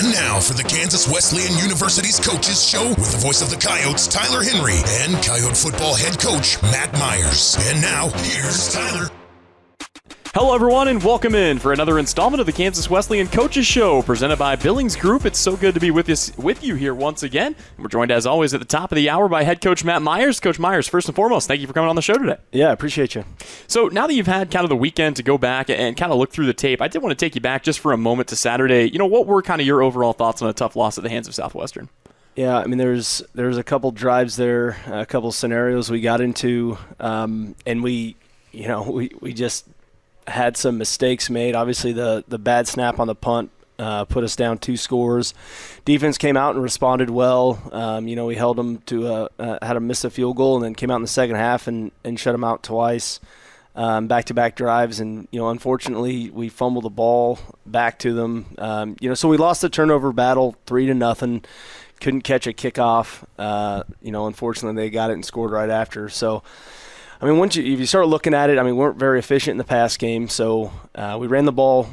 And now for the Kansas Wesleyan University's Coaches Show with the voice of the Coyotes, Tyler Henry, and Coyote football head coach, Matt Myers. And now, here's Tyler. Hello, everyone, and welcome in for another installment of the Kansas Wesleyan Coaches Show, presented by Billings Group. It's so good to be with you here once again. We're joined, as always, at the top of the hour by head coach Matt Myers. Coach Myers, first and foremost, thank you for coming on the show today. Yeah, I appreciate you. So now that you've had kind of the weekend to go back and kind of look through the tape, I did want to take you back just for a moment to Saturday. You know, what were kind of your overall thoughts on a tough loss at the hands of Southwestern? Yeah, I mean, there's a couple drives there, a couple scenarios we got into, and we just had some mistakes made. Obviously, the bad snap on the punt put us down 2 scores. Defense came out and responded well. We held them to had to miss a field goal, and then came out in the second half and shut them out twice, back-to-back drives. And unfortunately, we fumbled the ball back to them. So we lost the turnover battle 3-0. Couldn't catch a kickoff. Unfortunately, they got it and scored right after. So, I mean, if you start looking at it, I mean, we weren't very efficient in the pass game. So we ran the ball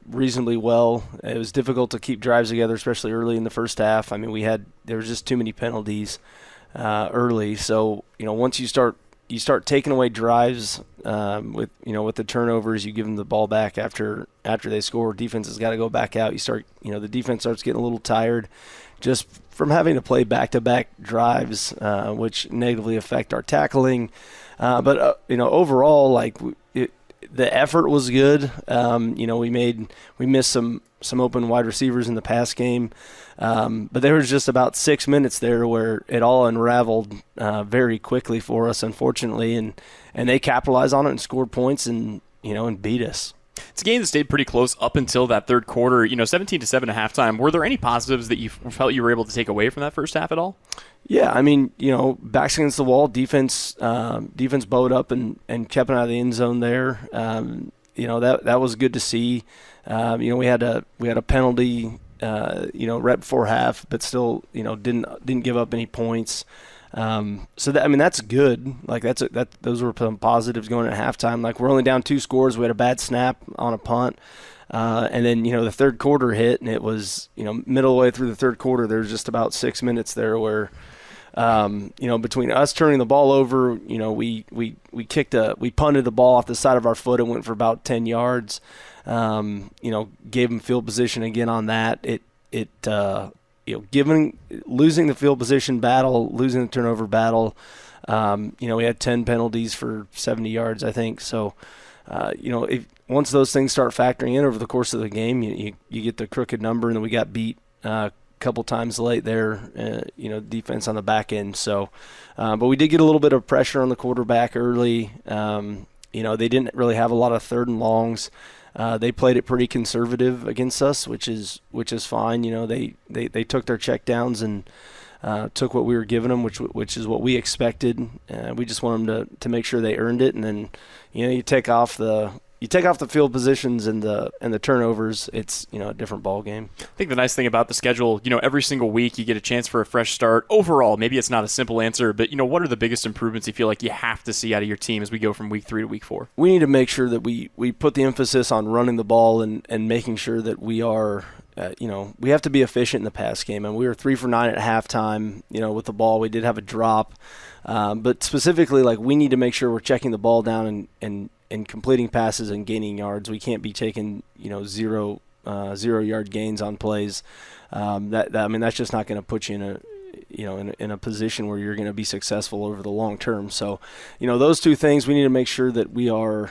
reasonably well. It was difficult to keep drives together, especially early in the first half. I mean, there was just too many penalties early. So once you start taking away drives with the turnovers, you give them the ball back after they score. Defense has got to go back out. The defense starts getting a little tired just from having to play back-to-back drives, which negatively affect our tackling. But overall, the effort was good. We missed some open wide receivers in the pass game, but there was just about 6 minutes there where it all unraveled very quickly for us, unfortunately, and they capitalized on it and scored points and beat us. It's a game that stayed pretty close up until that third quarter, 17-7 at halftime. Were there any positives that you felt you were able to take away from that first half at all? Yeah, I mean, backs against the wall, defense bowed up and kept it out of the end zone there. That was good to see. We had a penalty, right before half, but still, didn't give up any points. That's good. Those were some positives going at halftime. We're only down 2 scores. We had a bad snap on a punt. And then, the third quarter hit, and it was, middle of the way through the third quarter, there's just about 6 minutes there where, between us turning the ball over, we punted the ball off the side of our foot and went for about 10 yards. Gave them field position again on that. Losing the field position battle, losing the turnover battle, we had 10 penalties for 70 yards, I think. So, once those things start factoring in over the course of the game, you get the crooked number, and then we got beat a couple times late there, defense on the back end. So, but we did get a little bit of pressure on the quarterback early. They didn't really have a lot of third and longs. They played it pretty conservative against us, which is fine. They took their check downs and took what we were giving them, which is what we expected. We just want them to make sure they earned it, and then you take off the field positions and the turnovers, it's a different ball game. I think the nice thing about the schedule, every single week you get a chance for a fresh start. Overall, maybe it's not a simple answer, but what are the biggest improvements you feel like you have to see out of your team as we go from week 3 to week 4? We need to make sure that we put the emphasis on running the ball and making sure that we are we have to be efficient in the pass game, and we were 3 for 9 at halftime. With the ball, we did have a drop, but specifically, we need to make sure we're checking the ball down and completing passes and gaining yards. We can't be taking 0 yard gains on plays. That's just not going to put you in a position where you're going to be successful over the long term. So, those 2 things, we need to make sure that we are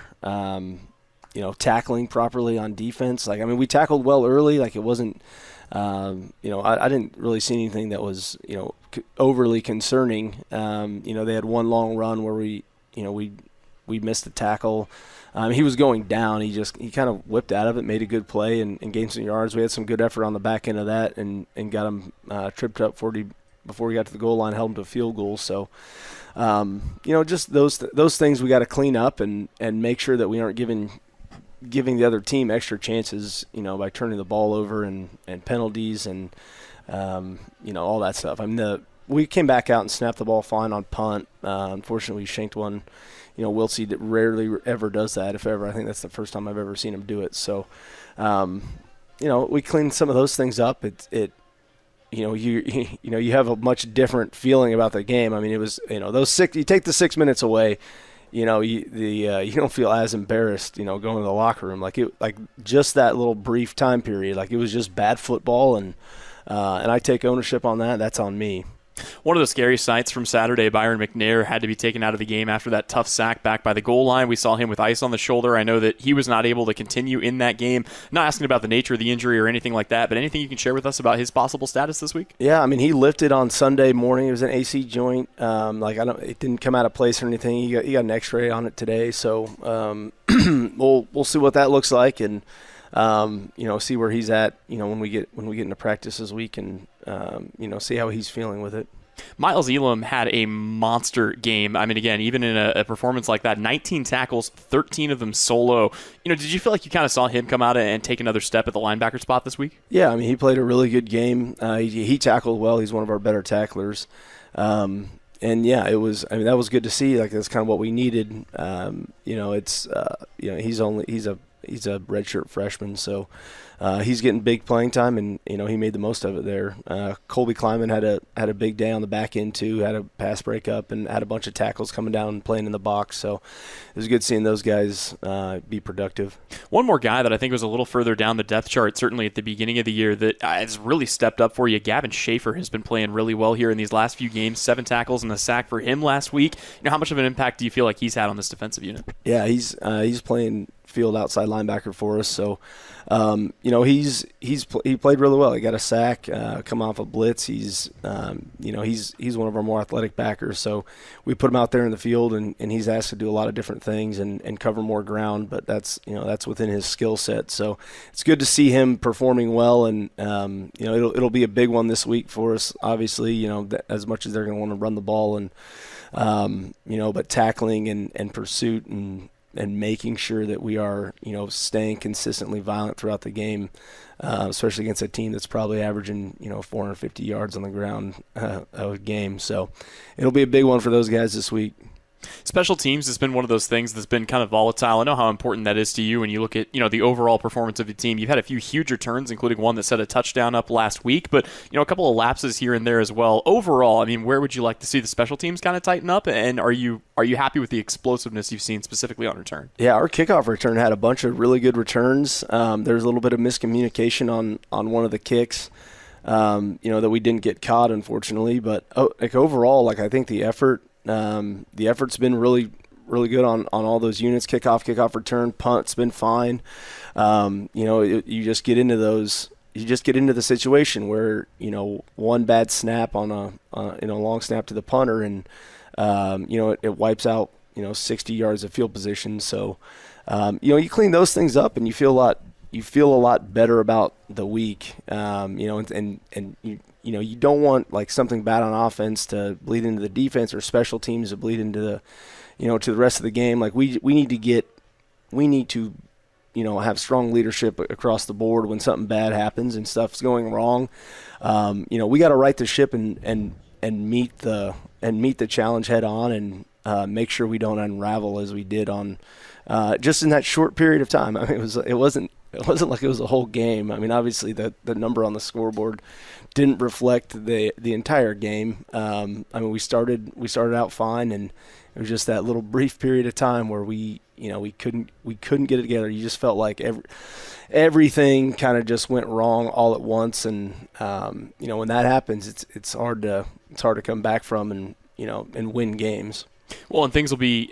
tackling properly on defense. We tackled well early. It wasn't, I didn't really see anything that was, overly concerning. They had one long run where we missed the tackle. He was going down. He kind of whipped out of it, made a good play, and gained some yards. We had some good effort on the back end of that and got him tripped up before he got to the goal line, held him to a field goal. So, just those things we got to clean up and make sure that we aren't giving the other team extra chances, by turning the ball over and penalties and, all that stuff. We came back out and snapped the ball fine on punt. Unfortunately, we shanked one. Wiltsey rarely ever does that, if ever. I think that's the first time I've ever seen him do it. So, we cleaned some of those things up. You have a much different feeling about the game. I mean, it was, those 6, you take the 6 minutes away, you don't feel as embarrassed, going to the locker room. Like just that little brief time period, like it was just bad football, and I take ownership on that. That's on me. One of the scary sights from Saturday, Byron McNair had to be taken out of the game after that tough sack back by the goal line. We saw him with ice on the shoulder. I know that he was not able to continue in that game. Not asking about the nature of the injury or anything like that, but anything you can share with us about his possible status this week? Yeah, I mean, he lifted on Sunday morning. It was an AC joint. It didn't come out of place or anything. He got an X-ray on it today, so we'll see what that looks like, and see where he's at. When we get into practice this week, and see how he's feeling with it. Miles Elam had a monster game. I mean, again, even in a performance like that, 19 tackles, 13 of them solo. Did you feel like you kind of saw him come out and take another step at the linebacker spot this week? Yeah, I mean, he played a really good game. He tackled well. He's one of our better tacklers. And yeah, that was good to see. Like, that's kind of what we needed. He's a redshirt freshman, so he's getting big playing time, and he made the most of it there. Colby Kleiman had a big day on the back end too. Had a pass breakup and had a bunch of tackles coming down and playing in the box. So it was good seeing those guys be productive. One more guy that I think was a little further down the depth chart, certainly at the beginning of the year, that has really stepped up for you. Gavin Schaefer has been playing really well here in these last few games. 7 tackles and a sack for him last week. How much of an impact do you feel like he's had on this defensive unit? Yeah, he's playing field outside linebacker for us, so he played really well. He got a sack, come off a blitz. He's one of our more athletic backers, so we put him out there in the field, and he's asked to do a lot of different things and cover more ground, but that's within his skill set. So it's good to see him performing well, and it'll be a big one this week for us, obviously, as much as they're going to want to run the ball, and but tackling and pursuit and making sure that we are, staying consistently violent throughout the game, especially against a team that's probably averaging, 450 yards on the ground a game. So it'll be a big one for those guys this week. Special teams has been one of those things that's been kind of volatile. I know how important that is to you when you look at, the overall performance of the team. You've had a few huge returns, including one that set a touchdown up last week, but, a couple of lapses here and there as well. Overall, I mean, where would you like to see the special teams kind of tighten up, and are you happy with the explosiveness you've seen specifically on return? Yeah, our kickoff return had a bunch of really good returns. There was a little bit of miscommunication on one of the kicks, that we didn't get caught, unfortunately, but overall, I think the effort's been really, really good on all those units. Kickoff return, punt's been fine. You just get into those. You just get into the situation where one bad snap on a long snap to the punter, and it wipes out 60 yards of field position. So you clean those things up, and you feel a lot better about the week. You don't want something bad on offense to bleed into the defense, or special teams to bleed into the, to the rest of the game. We need to have strong leadership across the board when something bad happens and stuff's going wrong. We got to right the ship and meet the challenge head on, and make sure we don't unravel as we did on just in that short period of time. I mean, it wasn't like it was a whole game. I mean, obviously the number on the scoreboard didn't reflect the entire game. I mean, we started out fine, and it was just that little brief period of time where we couldn't get it together. You just felt like everything kind of just went wrong all at once, and when that happens, it's hard to come back from and win games. Well, and things will be,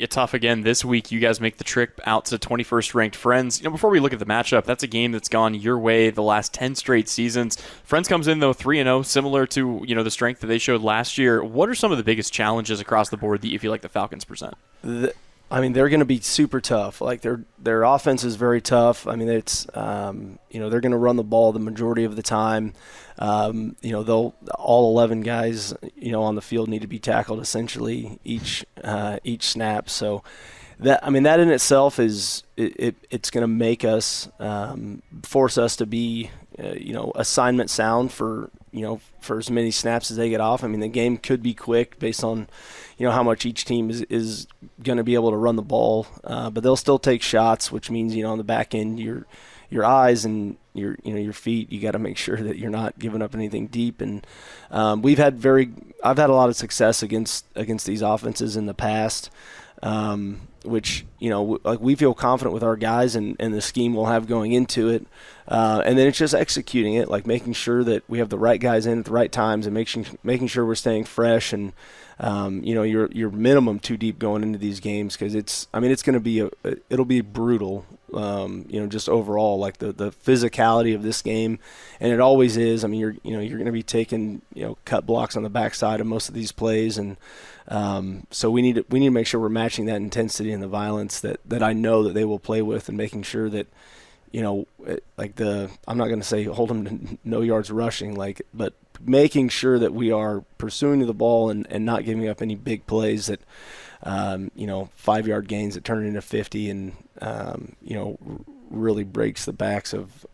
tough again this week. You guys make the trip out to 21st ranked Friends. Before we look at the matchup, that's a game that's gone your way the last 10 straight seasons. Friends comes in, though, 3-0, similar to, the strength that they showed last year. What are some of the biggest challenges across the board that you feel like the Falcons present? They're going to be super tough. Their offense is very tough. I mean, it's they're going to run the ball the majority of the time. They'll all 11 guys on the field need to be tackled essentially each snap. So that in itself is it's going to make us force us to be assignment sound for as many snaps as they get off. I mean, the game could be quick based on how much each team is going to be able to run the ball, but they'll still take shots, which means on the back end you're your eyes and your feet. You got to make sure that you're not giving up anything deep. And I've had a lot of success against these offenses in the past, which like we feel confident with our guys and the scheme we'll have going into it. And then it's just executing it, like making sure that we have the right guys in at the right times and making sure we're staying fresh and you're minimum 2 deep going into these games, because it's going to be it'll be brutal. Just overall, like the physicality of this game, and it always is. I mean, you're going to be taking cut blocks on the backside of most of these plays, and so we need to make sure we're matching that intensity and the violence that I know that they will play with, and making sure that I'm not going to say hold them to no yards rushing, but making sure that we are pursuing the ball and not giving up any big plays that 5-yard gains that turn into 50 and really breaks the backs of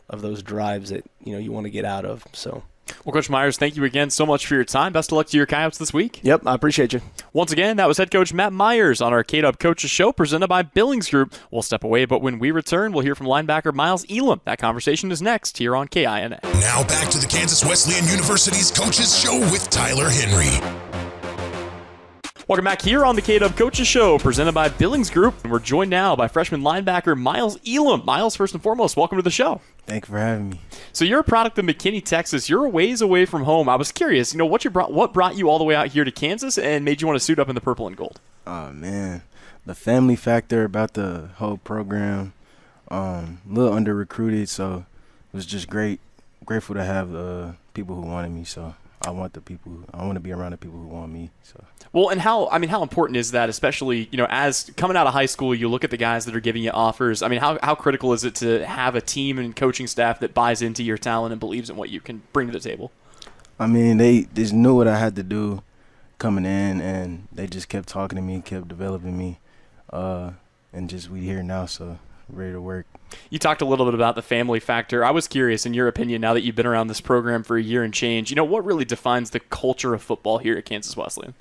those drives that you want to get out of. So. Well, Coach Myers, thank you again so much for your time. Best of luck to your Coyotes this week. Yep, I appreciate you. Once again, that was head coach Matt Myers on our KWU Coaches Show presented by Billings Group. We'll step away, but when we return, we'll hear from linebacker Miles Elam. That conversation is next here on KINA. Now back to the Kansas Wesleyan University's Coaches Show with Tyler Henry. Welcome back here on the KWU Coaches Show, presented by Billings Group. And we're joined now by freshman linebacker Miles Elam. Miles, first and foremost, welcome to the show. Thank you for having me. So you're a product of McKinney, Texas. You're a ways away from home. I was curious, what brought you all the way out here to Kansas and made you want to suit up in the purple and gold? Oh, man. The family factor about the whole program, a little under-recruited, so it was just grateful to have people who wanted me, so I want to be around the people who want me. So. Well, and how important is that, especially, as coming out of high school, you look at the guys that are giving you offers. I mean, how critical is it to have a team and coaching staff that buys into your talent and believes in what you can bring to the table? I mean, they just knew what I had to do coming in, and they just kept talking to me, kept developing me, and just we here now, so ready to work. You talked a little bit about the family factor. I was curious, in your opinion, now that you've been around this program for a year and change, what really defines the culture of football here at Kansas Wesleyan?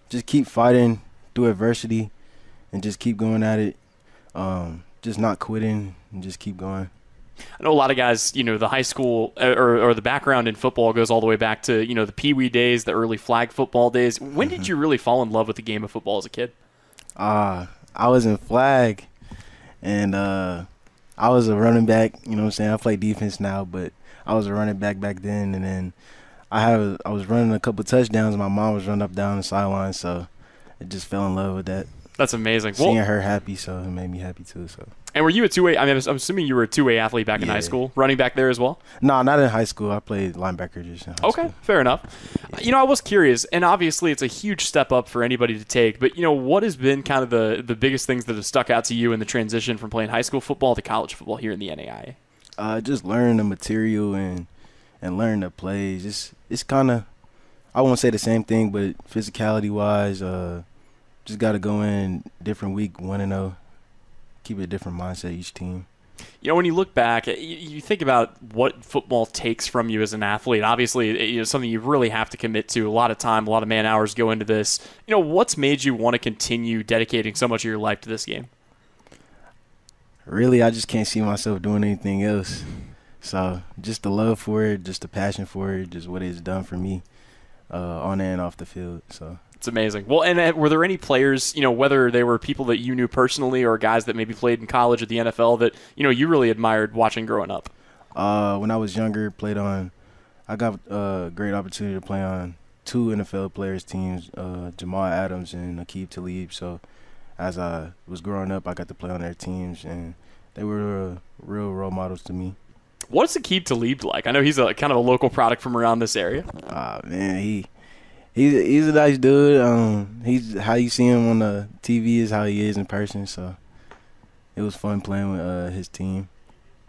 Just keep fighting through adversity and just keep going at it. Just not quitting and just keep going. I know a lot of guys, the high school or the background in football goes all the way back to, the Pee Wee days, the early flag football days. When did you really fall in love with the game of football as a kid? I was in flag, and I was a running back. I play defense now, but I was a running back then, and then I was running a couple touchdowns, and my mom was running up down the sideline, so I just fell in love with that. That's amazing. Seeing her happy, so it made me happy too. So. And were you a two-way? I'm assuming you were a two-way athlete back in high school, running back there as well? No, not in high school. I played linebacker just in high school. Fair enough. I was curious, and obviously it's a huge step up for anybody to take, but, what has been kind of the biggest things that have stuck out to you in the transition from playing high school football to college football here in the NAIA? Just learning the material and learning the plays. It's kind of, I won't say the same thing, but physicality-wise, just got to go in different week, 1-0, keep a different mindset each team. When you look back, you think about what football takes from you as an athlete. Obviously, it's something you really have to commit to. A lot of time, a lot of man hours go into this. What's made you want to continue dedicating so much of your life to this game? Really, I just can't see myself doing anything else. So just the love for it, just the passion for it, just what it's done for me on and off the field. So it's amazing. Well, and were there any players, whether they were people that you knew personally or guys that maybe played in college or the NFL that, you really admired watching growing up? When I was younger, I got a great opportunity to play on 2 NFL players' teams, Jamal Adams and Aqib Talib. So as I was growing up, I got to play on their teams, and they were real role models to me. What's Aqib Talib like? I know he's a kind of a local product from around this area. Man, he's a nice dude. He's how you see him on the TV is how he is in person. So it was fun playing with his team.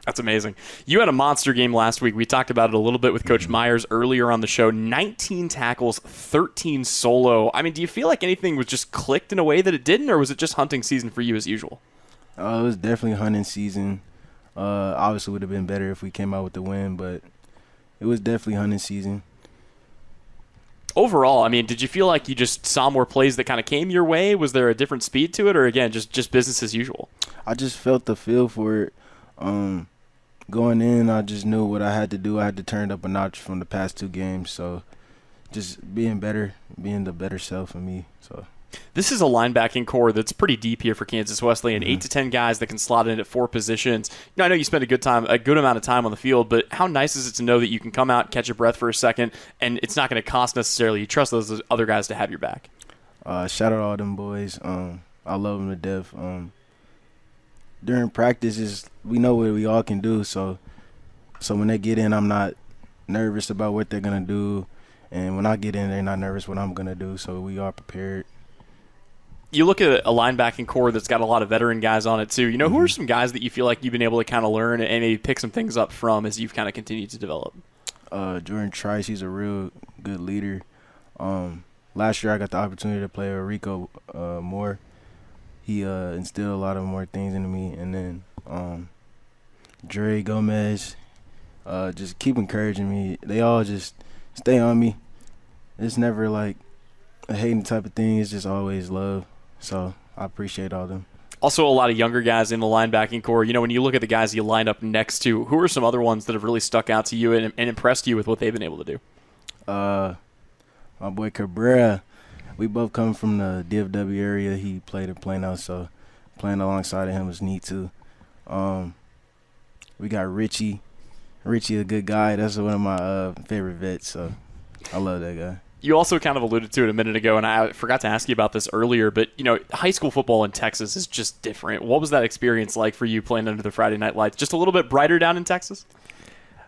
That's amazing. You had a monster game last week. We talked about it a little bit with Coach Myers earlier on the show. 19 tackles, 13 solo. I mean, do you feel like anything was just clicked in a way that it didn't, or was it just hunting season for you as usual? It was definitely hunting season. Obviously, would have been better if we came out with the win, but it was definitely hunting season. Overall, I mean, did you feel like you just saw more plays that kind of came your way? Was there a different speed to it, or again, just business as usual? I just felt the feel for it. Going in, I just knew what I had to do. I had to turn it up a notch from the past 2 games. So just being better, being the better self of me. So This is a linebacking core that's pretty deep here for Kansas Wesleyan. 8 to 10 guys that can slot in at 4 positions. I know you spend a good amount of time on the field, but how nice is it to know that you can come out, catch your breath for a second, and it's not going to cost necessarily. You trust those other guys to have your back. Shout out to all them boys. I love them to death. During practices, we know what we all can do. So when they get in, I'm not nervous about what they're gonna do, and when I get in, they're not nervous what I'm gonna do. So we are prepared. You look at a linebacking core that's got a lot of veteran guys on it too. Who are some guys that you feel like you've been able to kind of learn and maybe pick some things up from as you've kind of continued to develop? Jordan Trice, he's a real good leader. Last year I got the opportunity to play with Rico more. He instilled a lot of more things into me. And then Dre Gomez, just keep encouraging me. They all just stay on me. It's never like a hating type of thing. It's just always love. So I appreciate all of them. Also, a lot of younger guys in the linebacking core. When you look at the guys you line up next to, who are some other ones that have really stuck out to you and impressed you with what they've been able to do? My boy Cabrera, we both come from the DFW area. He played at Plano, so playing alongside of him was neat too. We got Richie. Richie, a good guy. That's one of my favorite vets, so I love that guy. You also kind of alluded to it a minute ago, and I forgot to ask you about this earlier, but, high school football in Texas is just different. What was that experience like for you playing under the Friday night lights? Just a little bit brighter down in Texas?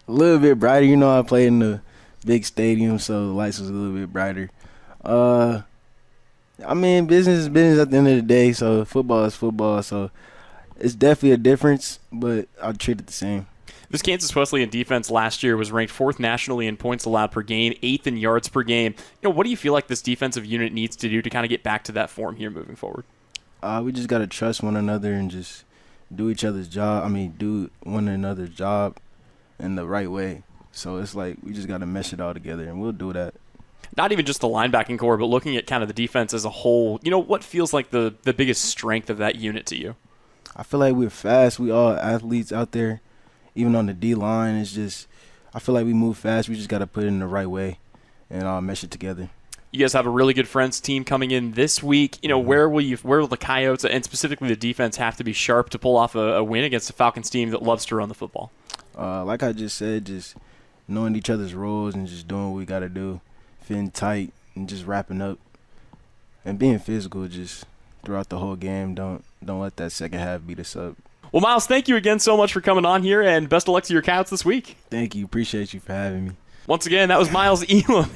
A little bit brighter. I played in the big stadium, so the lights was a little bit brighter. Business is business at the end of the day, so football is football, so it's definitely a difference, but I'll treat it the same. This Kansas Wesleyan defense last year was ranked 4th nationally in points allowed per game, 8th in yards per game. What do you feel like this defensive unit needs to do to kind of get back to that form here moving forward? We just got to trust one another and just do each other's job. Do one another's job in the right way. So it's like we just got to mesh it all together, and we'll do that. Not even just the linebacking core, but looking at kind of the defense as a whole, what feels like the biggest strength of that unit to you? I feel like we're fast. We all athletes out there. Even on the D-line, it's just I feel like we move fast. We just got to put it in the right way and all mesh it together. You guys have a really good friends team coming in this week. Where will the Coyotes and specifically the defense have to be sharp to pull off a win against the Falcons team that loves to run the football? Like I just said, just knowing each other's roles and just doing what we got to do, fitting tight and just wrapping up and being physical just throughout the whole game. Don't let that second half beat us up. Well, Miles, thank you again so much for coming on here, and best of luck to your Coyotes this week. Thank you. Appreciate you for having me. Once again, that was Miles Elam,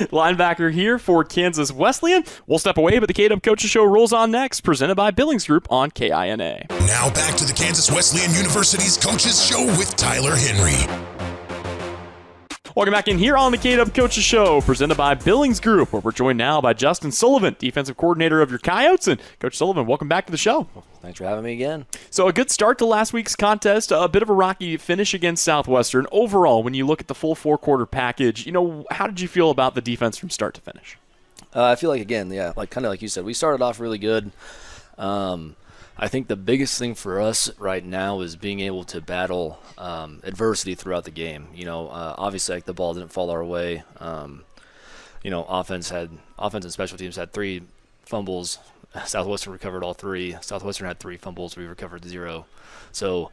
linebacker here for Kansas Wesleyan. We'll step away, but the KWU Coaches Show rolls on next, presented by Billings Group on KINA. Now back to the Kansas Wesleyan University's Coaches Show with Tyler Henry. Welcome back in here on the KWU Coaches Show, presented by Billings Group, where we're joined now by Justin Sullivan, defensive coordinator of your Coyotes. And Coach Sullivan, welcome back to the show. Thanks for having me again. So a good start to last week's contest, a bit of a rocky finish against Southwestern. Overall, when you look at the full 4-quarter package, how did you feel about the defense from start to finish? I feel like, again, kind of like you said, we started off really good. I think the biggest thing for us right now is being able to battle adversity throughout the game. Obviously, the ball didn't fall our way. Offense and special teams had 3 fumbles. Southwestern recovered all 3. Southwestern had 3 fumbles. We recovered 0. So,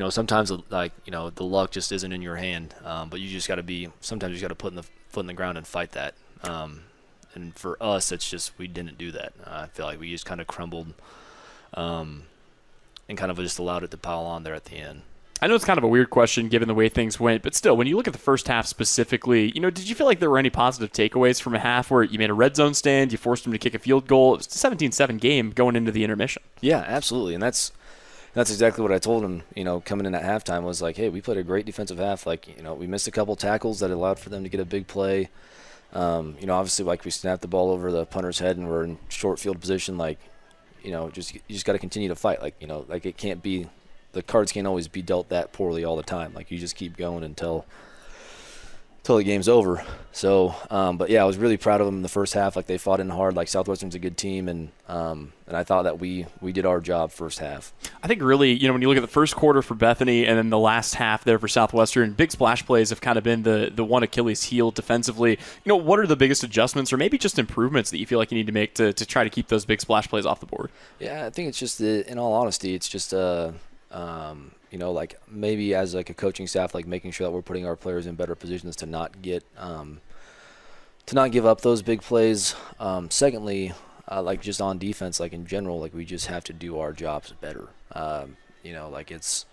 sometimes the luck just isn't in your hand. But you just got to sometimes you got to put the foot in the ground and fight that. And for us, it's just we didn't do that. I feel like we just kind of crumbled. And kind of just allowed it to pile on there at the end. I know it's kind of a weird question given the way things went, but still, when you look at the first half specifically, did you feel like there were any positive takeaways from a half where you made a red zone stand, you forced them to kick a field goal? It was a 17-7 game going into the intermission. Yeah, absolutely, and that's exactly what I told them, coming in at halftime was like, hey, we played a great defensive half. We missed a couple tackles that allowed for them to get a big play. Obviously, we snapped the ball over the punter's head and we're in short field position, you just got to continue to fight. It can't be – the cards can't always be dealt that poorly all the time. You just keep going until the game's over. So, but yeah, I was really proud of them in the first half. Like, they fought in hard. Like, Southwestern's a good team, and I thought that we did our job first half. I think really, when you look at the first quarter for Bethany and then the last half there for Southwestern, big splash plays have kind of been the one Achilles heel defensively. What are the biggest adjustments or maybe just improvements that you feel like you need to make to try to keep those big splash plays off the board? Yeah, I think it's just, in all honesty, it's just like maybe as like a coaching staff, like making sure that we're putting our players in better positions to not give up those big plays. Secondly, like just on defense, like in general, like we just have to do our jobs better. Like it's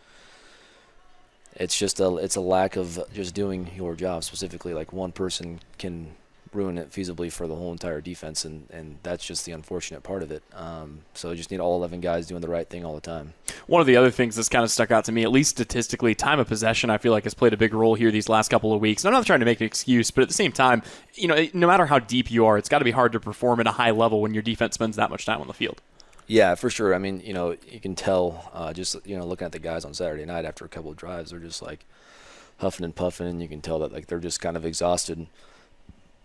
a lack of just doing your job. Specifically, like one person can ruin it feasibly for the whole entire defense, and that's just the unfortunate part of it. So you just need all 11 guys doing the right thing all the time. One of the other things that's kind of stuck out to me, at least statistically, time of possession I feel like has played a big role here these last couple of weeks. And I'm not trying to make an excuse, but at the same time, no matter how deep you are, it's got to be hard to perform at a high level when your defense spends that much time on the field. Yeah, for sure. I mean, you can tell just looking at the guys on Saturday night after a couple of drives, they're just like huffing and puffing, and you can tell that like they're just kind of exhausted.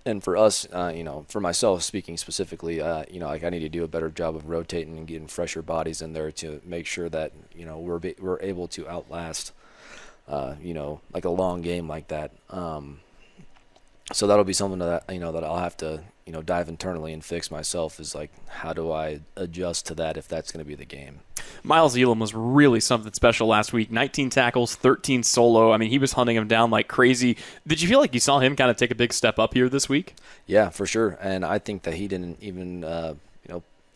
And for us, for myself speaking specifically, like I need to do a better job of rotating and getting fresher bodies in there to make sure that we're able to outlast, like a long game like that. So that'll be something that that I'll have to dive internally and fix myself. Is like, how do I adjust to that if that's going to be the game? Miles Elam was really something special last week. 19 tackles, 13 solo. I mean, he was hunting him down like crazy. Did you feel like you saw him kind of take a big step up here this week? Yeah, for sure. And I think that he didn't even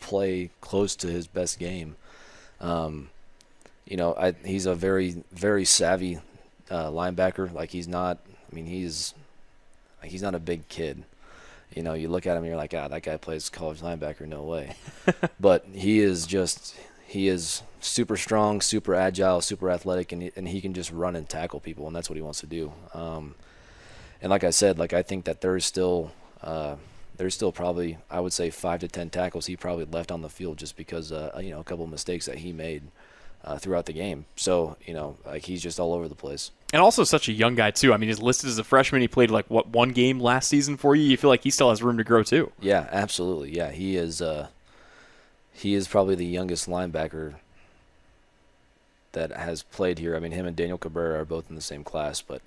play close to his best game. He's a very, very savvy linebacker. Like he's not a big kid. You look at him and you're like, that guy plays college linebacker, no way. But he is super strong, super agile, super athletic, and he can just run and tackle people, and that's what he wants to do. And like I said, like I think that there's still probably, I would say, 5 to 10 tackles he probably left on the field just because a couple of mistakes that he made throughout the game. So like he's just all over the place. And also such a young guy, too. I mean, he's listed as a freshman. He played, one game last season for you? You feel like he still has room to grow, too. Yeah, absolutely. Yeah, he is probably the youngest linebacker that has played here. I mean, him and Daniel Cabrera are both in the same class, but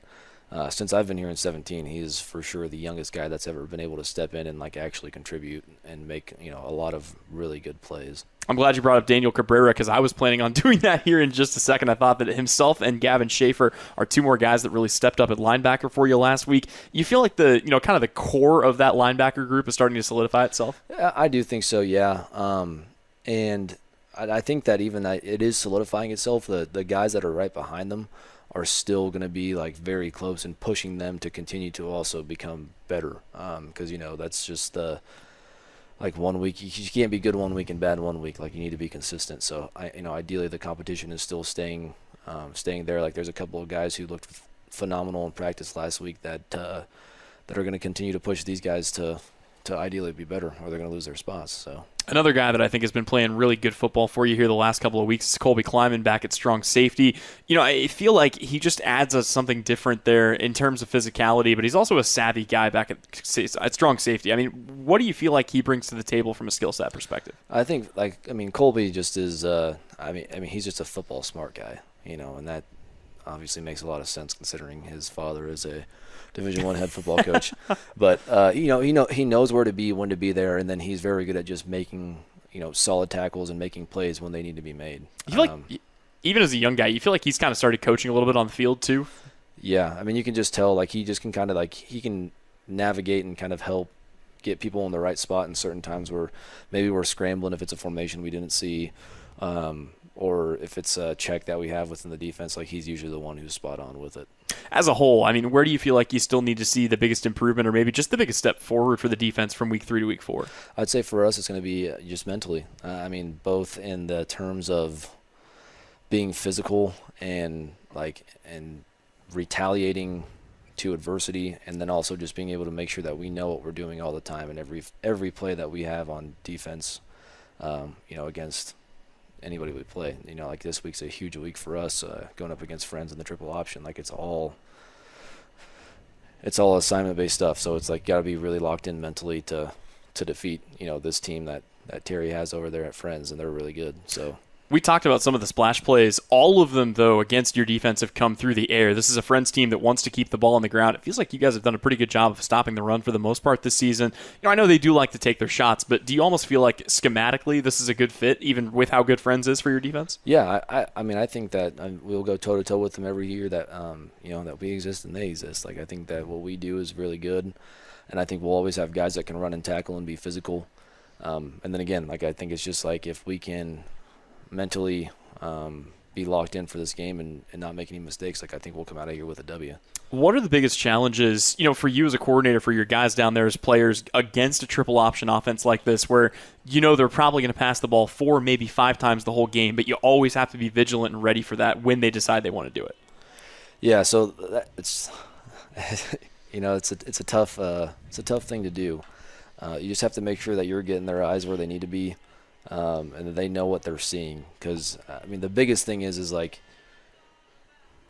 since I've been here in 17, he is for sure the youngest guy that's ever been able to step in and, actually contribute and make, a lot of really good plays. I'm glad you brought up Daniel Cabrera because I was planning on doing that here in just a second. I thought that himself and Gavin Schaefer are two more guys that really stepped up at linebacker for you last week. You feel like the kind of the core of that linebacker group is starting to solidify itself? I do think so, yeah. And I think that even that it is solidifying itself. The guys that are right behind them are still going to be very close and pushing them to continue to also become better. Because that's just like 1 week you can't be good 1 week and bad 1 week. Like you need to be consistent. So ideally the competition is still staying there. Like there's a couple of guys who looked phenomenal in practice last week that are going to continue to push these guys to ideally be better, or they're going to lose their spots. So another guy that I think has been playing really good football for you here the last couple of weeks is Colby Kleiman back at strong safety. I feel like he just adds us something different there in terms of physicality, but he's also a savvy guy back at strong safety. I mean, what do you feel like he brings to the table from a skill set perspective? I think, Colby just is, he's just a football smart guy, and that obviously makes a lot of sense considering his father is a Division I head football coach. But he knows where to be, when to be there, and then he's very good at just making solid tackles and making plays when they need to be made. You feel like even as a young guy, you feel like he's kind of started coaching a little bit on the field too? Yeah, you can just tell he just can kind of he can navigate and kind of help get people in the right spot in certain times where maybe we're scrambling if it's a formation we didn't see. Or if it's a check that we have within the defense, he's usually the one who's spot on with it. As a whole, where do you feel like you still need to see the biggest improvement or maybe just the biggest step forward for the defense from week 3 to week 4? I'd say for us it's going to be just mentally. Both in the terms of being physical and retaliating to adversity, and then also just being able to make sure that we know what we're doing all the time and every play that we have on defense, against anybody we play. This week's a huge week for us, going up against Friends in the triple option. it's all assignment-based stuff. So it's like got to be really locked in mentally to defeat, this team that Terry has over there at Friends, and they're really good. So we talked about some of the splash plays. All of them, though, against your defense have come through the air. This is a Friends team that wants to keep the ball on the ground. It feels like you guys have done a pretty good job of stopping the run for the most part this season. I know they do like to take their shots, but do you almost feel like schematically this is a good fit, even with how good Friends is for your defense? Yeah, I think that we'll go toe-to-toe with them every year that, that we exist and they exist. Like, I think that what we do is really good, and I think we'll always have guys that can run and tackle and be physical. And then again, like, I think it's just like if we can mentally be locked in for this game and not make any mistakes, like I think we'll come out of here with a W. What are the biggest challenges, for you as a coordinator, for your guys down there as players against a triple option offense like this where they're probably going to pass the ball 4, maybe 5 times the whole game, but you always have to be vigilant and ready for that when they decide they want to do it? Yeah, so it's it's a tough thing to do. You just have to make sure that you're getting their eyes where they need to be. And that they know what they're seeing, because the biggest thing is like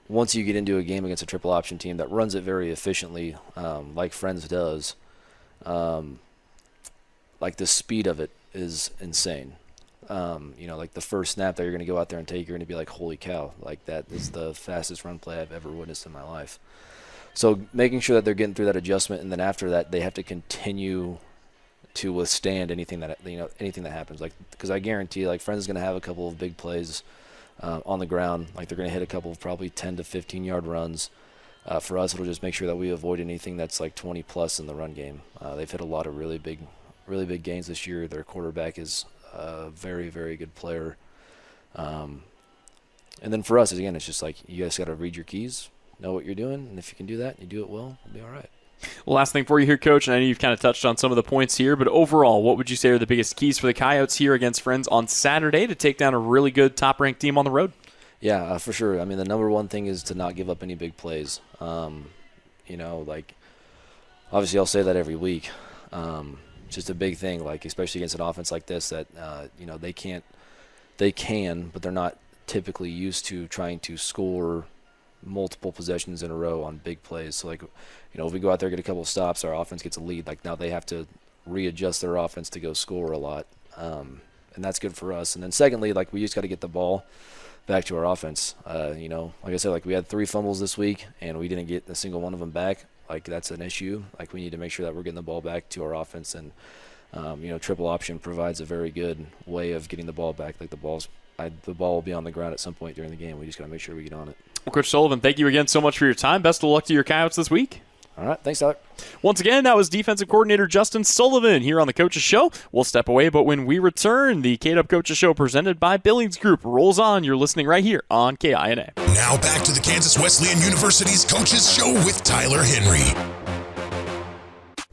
once you get into a game against a triple option team that runs it very efficiently, like Friends does, like the speed of it is insane. Like the first snap that you're going to go out there and take, you're going to be like, holy cow, like that is the fastest run play I've ever witnessed in my life. So making sure that they're getting through that adjustment, and then after that they have to continue to withstand anything that happens, like, because I guarantee like Friends is going to have a couple of big plays on the ground, like they're going to hit a couple of probably 10 to 15 yard runs. For us, it'll just make sure that we avoid anything that's like 20 plus in the run game. They've hit a lot of really big gains this year. Their quarterback is a very, very good player. And then for us, again, it's just like you guys got to read your keys, know what you're doing, and if you can do that and you do it well, you'll be all right. Well, last thing for you here, Coach, and I know you've kind of touched on some of the points here, but overall, what would you say are the biggest keys for the Coyotes here against Friends on Saturday to take down a really good top-ranked team on the road? Yeah, for sure. The number one thing is to not give up any big plays. Like, obviously I'll say that every week. It's just a big thing, like, especially against an offense like this that, they can, but they're not typically used to trying to score multiple possessions in a row on big plays. So, like, if we go out there, get a couple of stops, our offense gets a lead. Like, now they have to readjust their offense to go score a lot, and that's good for us. And then secondly, like, we just got to get the ball back to our offense. Like I said, like, we had 3 fumbles this week, and we didn't get a single one of them back. Like, that's an issue. Like, we need to make sure that we're getting the ball back to our offense. And, triple option provides a very good way of getting the ball back. Like, the ball will be on the ground at some point during the game. We just got to make sure we get on it. Well, Coach Sullivan, thank you again so much for your time. Best of luck to your Coyotes this week. All right. Thanks, Tyler. Once again, that was defensive coordinator Justin Sullivan here on the Coaches Show. We'll step away, but when we return, the KWU Coaches Show presented by Billings Group rolls on. You're listening right here on KINA. Now back to the Kansas Wesleyan University's Coaches Show with Tyler Henry.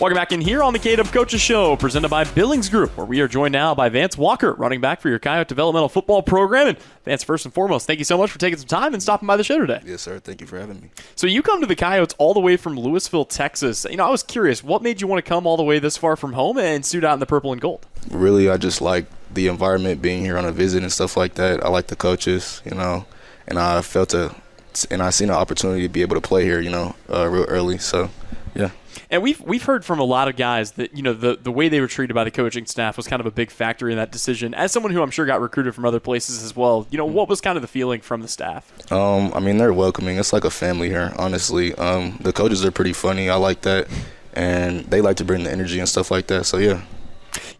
Welcome back in here on the KWU Coaches Show, presented by Billings Group, where we are joined now by Vance Walker, running back for your Coyote Developmental Football Program. And Vance, first and foremost, thank you so much for taking some time and stopping by the show today. Yes, sir. Thank you for having me. So you come to the Coyotes all the way from Louisville, Texas. I was curious, what made you want to come all the way this far from home and suit out in the purple and gold? Really, I just like the environment, being here on a visit and stuff like that. I like the coaches, and I I seen an opportunity to be able to play here, real early. So, yeah. And we've heard from a lot of guys that, the way they were treated by the coaching staff was kind of a big factor in that decision. As someone who I'm sure got recruited from other places as well, what was kind of the feeling from the staff? They're welcoming. It's like a family here, honestly. The coaches are pretty funny. I like that. And they like to bring the energy and stuff like that. So, yeah.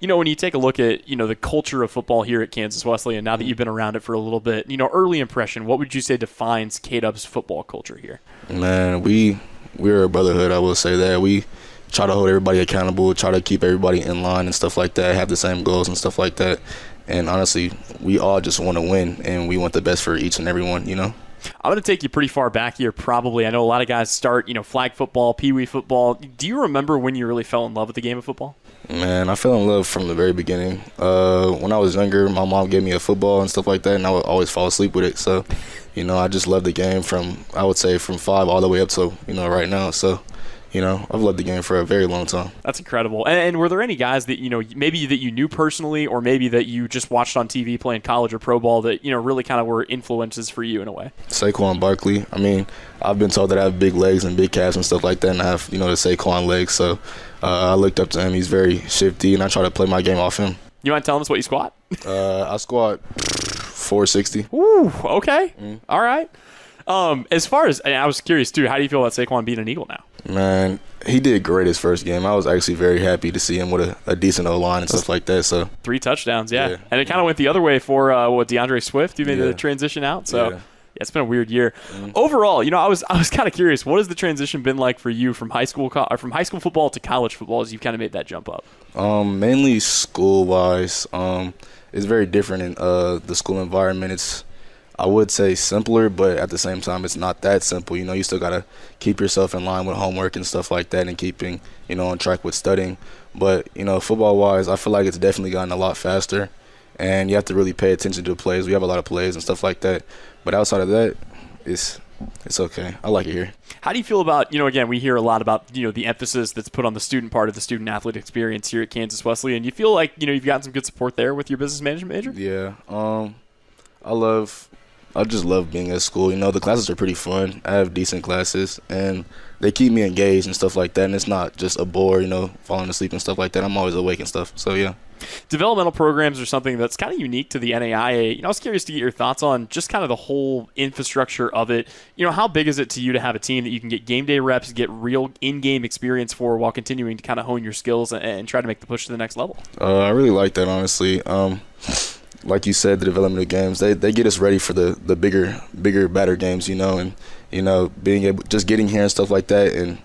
When you take a look at, the culture of football here at Kansas Wesleyan, now that you've been around it for a little bit, early impression, what would you say defines KW's football culture here? Man, we're a brotherhood, I will say that. We try to hold everybody accountable, try to keep everybody in line and stuff like that, have the same goals and stuff like that. And honestly, we all just want to win, and we want the best for each and every one, I'm going to take you pretty far back here, probably. I know a lot of guys start, flag football, pee-wee football. Do you remember when you really fell in love with the game of football? Man, I fell in love from the very beginning. When I was younger, my mom gave me a football and stuff like that, and I would always fall asleep with it. So, I just love the game from 5 all the way up to, right now. So, I've loved the game for a very long time. That's incredible. And were there any guys that, maybe that you knew personally or maybe that you just watched on TV playing college or pro ball that, really kind of were influences for you in a way? Saquon Barkley. I mean, I've been told that I have big legs and big calves and stuff like that, and I have, the Saquon legs. So I looked up to him. He's very shifty, and I try to play my game off him. You mind telling us what you squat? I squat 460. Ooh, okay. All right. As far as, I was curious too, how do you feel about Saquon being an Eagle now? Man, he did great his first game. I was actually very happy to see him with a decent O-line and stuff like that. So 3 touchdowns, yeah. And it kind of went the other way for DeAndre Swift. You made the transition out. So yeah, it's been a weird year. Overall, I was kind of curious. What has the transition been like for you from high school football to college football as you've kind of made that jump up? Mainly school-wise. It's very different in the school environment. It's, I would say, simpler, but at the same time, it's not that simple. You still got to keep yourself in line with homework and stuff like that and keeping, on track with studying. But, football-wise, I feel like it's definitely gotten a lot faster, and you have to really pay attention to the plays. We have a lot of plays and stuff like that. But outside of that, it's okay. I like it here. How do you feel about, again, we hear a lot about, the emphasis that's put on the student part of the student-athlete experience here at Kansas Wesleyan. You feel like, you've gotten some good support there with your business management major? Yeah. I just love being at school. The classes are pretty fun. I have decent classes, and they keep me engaged and stuff like that. And it's not just a bore, falling asleep and stuff like that. I'm always awake and stuff. So, yeah. Developmental programs are something that's kind of unique to the NAIA. I was curious to get your thoughts on just kind of the whole infrastructure of it. How big is it to you to have a team that you can get game day reps, get real in-game experience for while continuing to kind of hone your skills and try to make the push to the next level? I really like that, honestly. Like you said, the development of games, they get us ready for the bigger, badder games, and, being able, just getting here and stuff like that, and,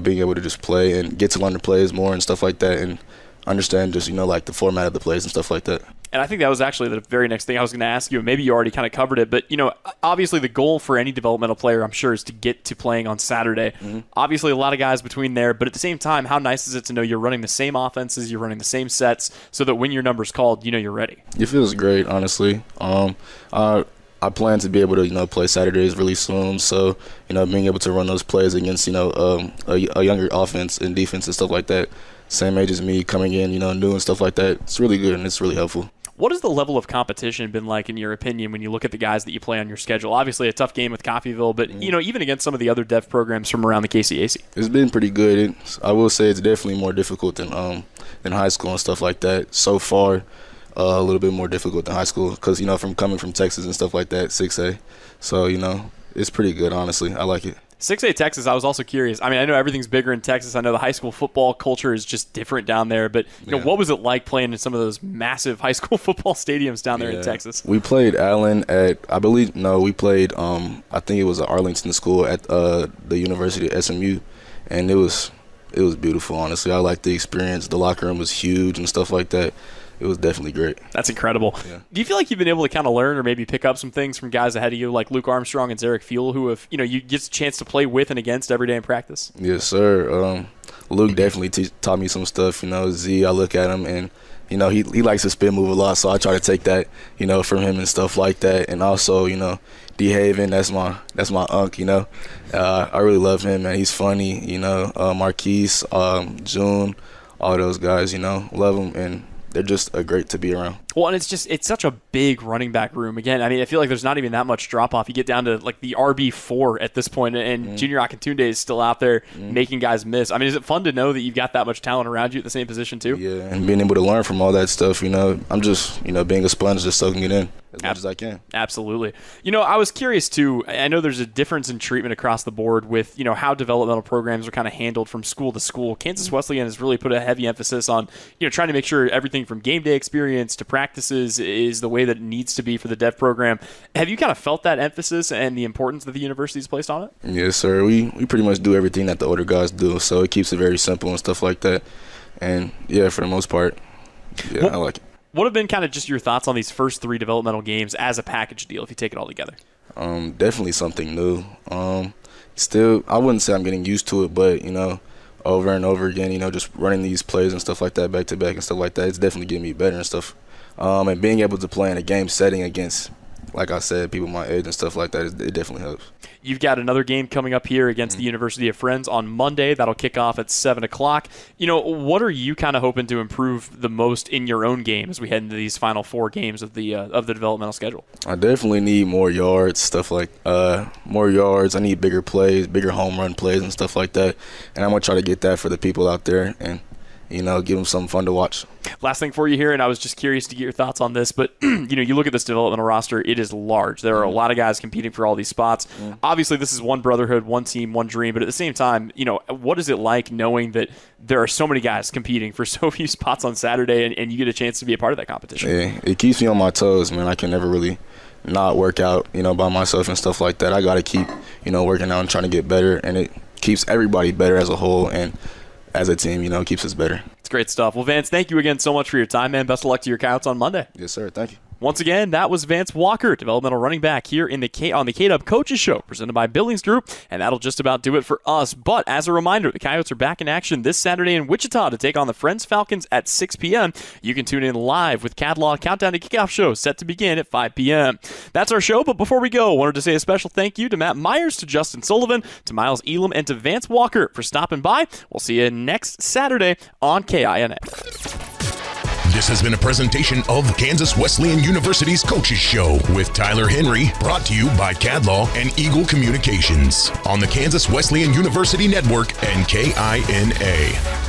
being able to just play and get to learn the plays more and stuff like that, and understand just, like the format of the plays and stuff like that. And I think that was actually the very next thing I was going to ask you. Maybe you already kind of covered it, but, obviously the goal for any developmental player, I'm sure, is to get to playing on Saturday. Obviously a lot of guys between there, but at the same time, how nice is it to know you're running the same offenses, you're running the same sets, so that when your number's called, you're ready? It feels great, honestly. I plan to be able to, play Saturdays really soon, so, being able to run those plays against, a younger offense and defense and stuff like that, same age as me, coming in, new and stuff like that, it's really good and it's really helpful. What has the level of competition been like, in your opinion, when you look at the guys that you play on your schedule? Obviously, a tough game with Coffeyville, but, even against some of the other dev programs from around the KCAC. It's been pretty good. I will say it's definitely more difficult than high school and stuff like that. So far, a little bit more difficult than high school because, from coming from Texas and stuff like that, 6A. So, it's pretty good, honestly. I like it. 6A Texas, I was also curious. I mean, I know everything's bigger in Texas. I know the high school football culture is just different down there. But, what was it like playing in some of those massive high school football stadiums down there in Texas? We played Allen at, I think it was an Arlington school at the University of SMU. And it was beautiful, honestly. I liked the experience. The locker room was huge and stuff like that. It was definitely great. That's incredible. Yeah. Do you feel like you've been able to kind of learn or maybe pick up some things from guys ahead of you like Luke Armstrong and Zarek Fuel who have, you get a chance to play with and against every day in practice? Yes, sir. Luke definitely taught me some stuff. I look at him and, he likes to spin move a lot, so I try to take that, from him and stuff like that. And also, D. Haven, that's my unk, I really love him, man. He's funny, Marquise, June, all those guys, love him, and they're just great to be around. Well, and it's such a big running back room. Again, I mean, I feel like there's not even that much drop-off. You get down to, like, the RB4 at this point, and Junior Akintunde is still out there making guys miss. I mean, is it fun to know that you've got that much talent around you at the same position, too? Yeah, and being able to learn from all that stuff, I'm just, being a sponge, just soaking it in as much as I can. Absolutely. I was curious, too. I know there's a difference in treatment across the board with, how developmental programs are kind of handled from school to school. Kansas Wesleyan has really put a heavy emphasis on, trying to make sure everything from game day experience to practices is the way that it needs to be for the dev program. Have you kind of felt that emphasis and the importance that the university's placed on it? Yes, sir. We pretty much do everything that the older guys do, so it keeps it very simple and stuff like that. And, yeah, for the most part, I like it. What have been kind of just your thoughts on these first 3 developmental games as a package deal if you take it all together? Definitely something new. Still, I wouldn't say I'm getting used to it, but, over and over again, just running these plays and stuff like that back-to-back and stuff like that, it's definitely getting me better and stuff. And being able to play in a game setting against, like I said, people my age and stuff like that, it definitely helps. You've got another game coming up here against the University of Friends on Monday. That'll kick off at 7 o'clock. What are you kind of hoping to improve the most in your own game as we head into these final 4 games of the developmental schedule? I definitely need more yards, stuff like more yards. I need bigger plays, bigger home run plays and stuff like that. And I'm going to try to get that for the people out there and, give them something fun to watch. Last thing for you here, and I was just curious to get your thoughts on this, but you look at this developmental roster, it is large. There are a lot of guys competing for all these spots. Obviously, this is one brotherhood, one team, one dream, but at the same time, what is it like knowing that there are so many guys competing for so few spots on Saturday and you get a chance to be a part of that competition? Yeah, it keeps me on my toes, man. I can never really not work out, by myself and stuff like that. I got to keep, working out and trying to get better, and it keeps everybody better as a whole and as a team, keeps us better. It's great stuff. Well, Vance, thank you again so much for your time, man. Best of luck to your Coyotes on Monday. Yes, sir. Thank you. Once again, that was Vance Walker, developmental running back here on the KWU Coaches Show, presented by Billings Group, and that'll just about do it for us. But as a reminder, the Coyotes are back in action this Saturday in Wichita to take on the Friends Falcons at 6 p.m. You can tune in live with Cadlaw Countdown to Kickoff show set to begin at 5 p.m. That's our show, but before we go, I wanted to say a special thank you to Matt Myers, to Justin Sullivan, to Miles Elam, and to Vance Walker for stopping by. We'll see you next Saturday on KINA. This has been a presentation of Kansas Wesleyan University's Coaches Show with Tyler Henry, brought to you by Cadlaw and Eagle Communications on the Kansas Wesleyan University Network and KINA.